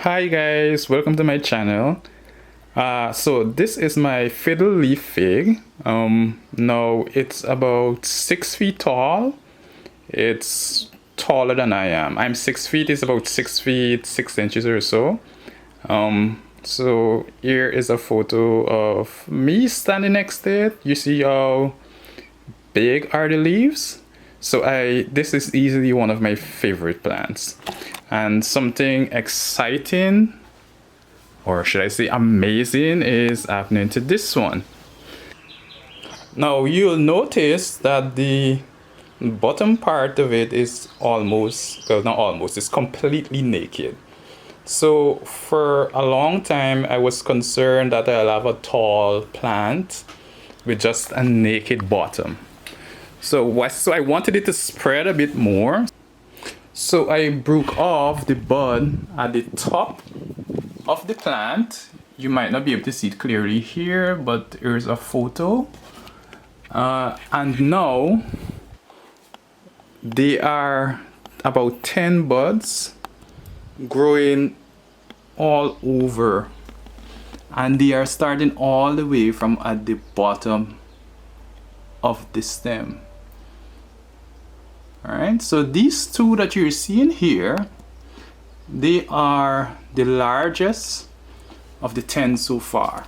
Hi guys, welcome to my channel. So this is my Fiddle Leaf Fig. Now it's about 6 feet tall. It's taller than I am. I'm 6 feet, it's about 6 feet 6 inches or so. So here is a photo of me standing next to it. You see how big are the leaves? So this is easily one of my favorite plants. And something exciting, or should I say amazing, is happening to this one. Now you'll notice that the bottom part of it is almost, well, not almost, it's completely naked. So for a long time I was concerned that I'll have a tall plant with just a naked bottom. So I wanted it to spread a bit more. So I broke off the bud at the top of the plant. You might not be able to see it clearly here, but here's a photo. And now they are about 10 buds growing all over. And they are starting all the way from at the bottom of the stem. Alright, so these two that you're seeing here, they are the largest of the 10 so far.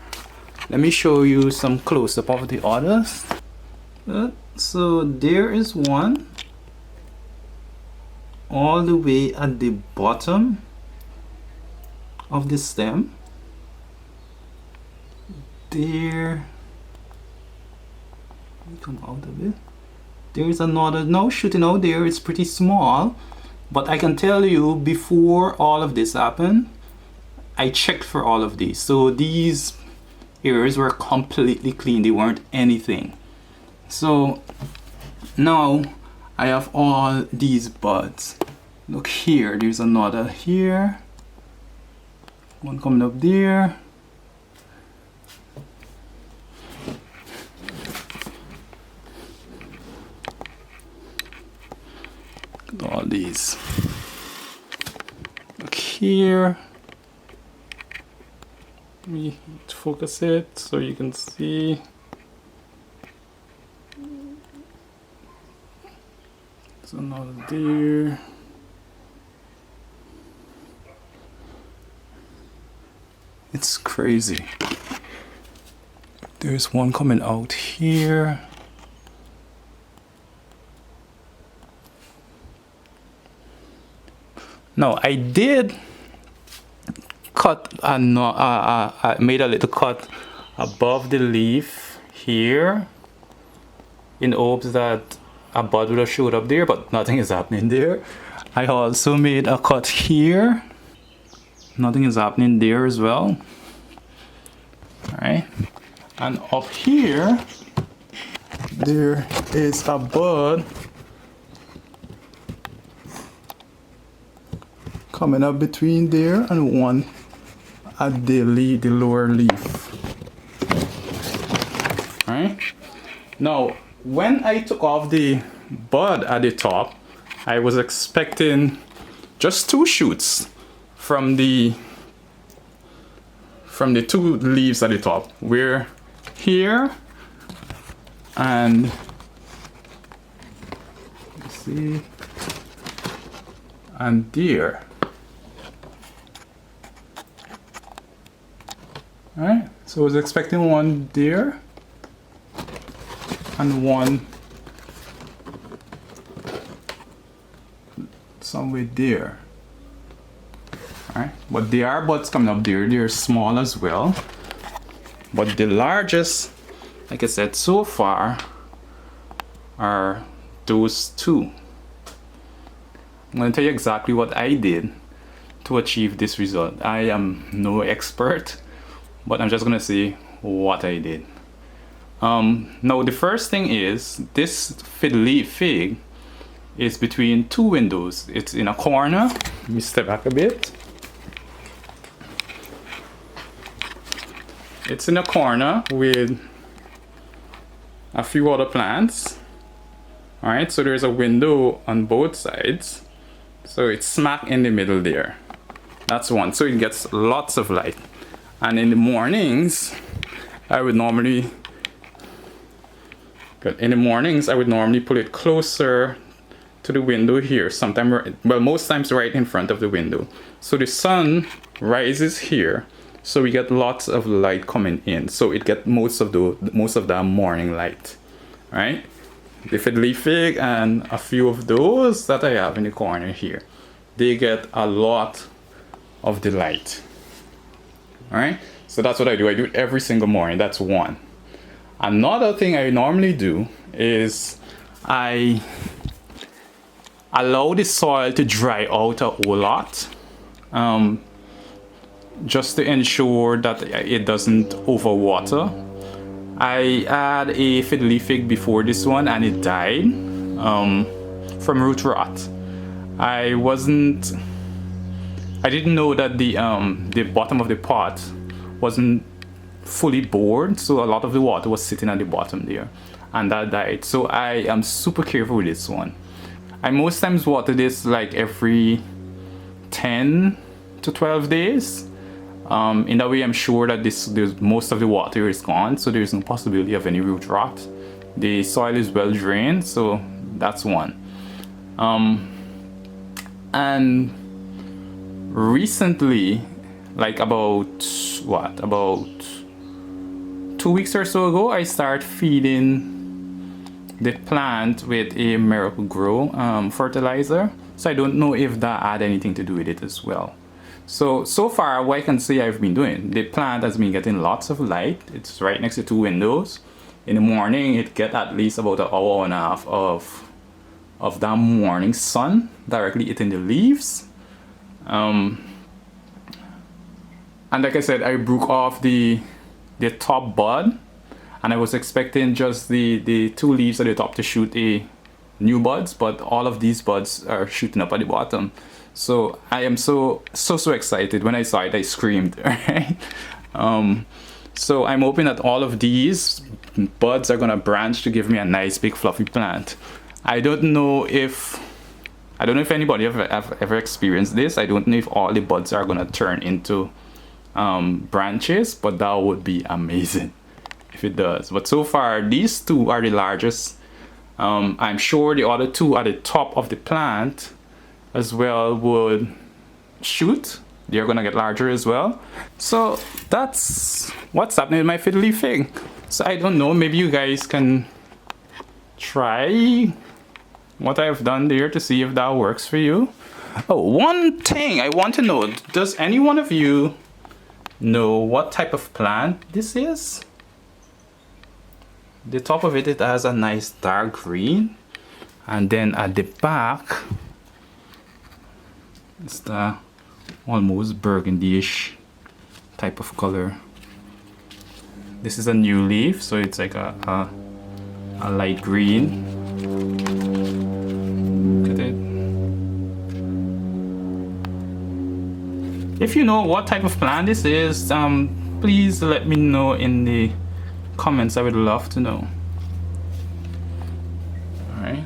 Let me show you some close-up of the others. So there is one all the way at the bottom of the stem. There, come out of it. There's another now shooting out there. It's pretty small, but I can tell you before all of this happened, I checked for all of these. So these areas were completely clean. They weren't anything. So now I have all these buds. Look here, there's another here. One coming up there. All these. Look here. Let me focus it so you can see. There's another there. It's crazy. There's one coming out here. Now I did cut I made a little cut above the leaf here in hopes that a bud would have showed up there, but nothing is happening there. I also made a cut here. Nothing is happening there as well. Alright. And up here there is a bud coming up between there and one at the lower leaf. Alright. Now, when I took off the bud at the top, I was expecting just 2 shoots from the two leaves at the top. We're here and let's see, and there. Alright, so I was expecting one there and one somewhere there. Alright, but there are buds coming up there. They're small as well. But the largest, like I said, so far are those 2. I'm going to tell you exactly what I did to achieve this result. I am no expert, but I'm just gonna say what I did. Now the first thing is, this Fiddle Leaf Fig is between 2 windows. It's in a corner. Let me step back a bit. It's in a corner with a few other plants. Alright, so there's a window on both sides. So it's smack in the middle there. That's one. So it gets lots of light. And in the mornings, I would normally pull it closer to the window here. Sometimes, well, most times right in front of the window. So the sun rises here, so we get lots of light coming in. So it gets most of that morning light, right? The Fiddle Leaf Fig and a few of those that I have in the corner here, they get a lot of the light. All right, so that's what I do. I do it every single morning. That's one. Another thing I normally do is I allow the soil to dry out a whole lot, just to ensure that it doesn't overwater. I had a Fiddle Leaf Fig before this one and it died from root rot. I didn't know that the bottom of the pot wasn't fully bored, so a lot of the water was sitting at the bottom there, and that died. So I am super careful with this one. I most times water this like every 10 to 12 days. In that way I'm sure that most of the water is gone, so there's no possibility of any root rot. The soil is well drained, so that's one. And recently, like about 2 weeks or so ago, I started feeding the plant with a Miracle Grow fertilizer. So I don't know if that had anything to do with it as well. So far what I can say I've been doing, the plant has been getting lots of light. It's right next to 2 windows. In the morning it gets at least about an hour and a half of that morning sun directly hitting the leaves. And like I said, I broke off the top bud, and I was expecting just the 2 leaves at the top to shoot a new buds, but all of these buds are shooting up at the bottom. So I am so excited. When I saw it, I screamed. Right? So I'm hoping that all of these buds are gonna branch to give me a nice big fluffy plant. I don't know if anybody have ever experienced this. I don't know if all the buds are gonna turn into branches, but that would be amazing if it does. But so far these 2 are the largest. I'm sure the other 2 at the top of the plant as well would shoot. They're gonna get larger as well. So that's what's happening with my Fiddle Leaf Fig. So I don't know, maybe you guys can try what I've done there to see if that works for you. Oh, one thing I want to know, does any one of you know what type of plant this is? The top of it has a nice dark green, and then at the back it's the almost burgundy-ish type of color. This is a new leaf, so it's like a light green. Look at it. If you know what type of plant this is, please let me know in the comments. I would love to know. Alright,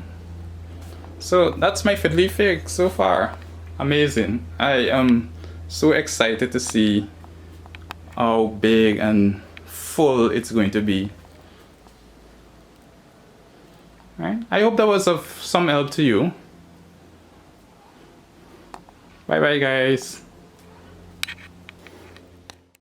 so that's my Fiddle Leaf Fig so far. Amazing. I am so excited to see how big and full it's going to be. Alright, I hope that was of some help to you. Bye bye guys.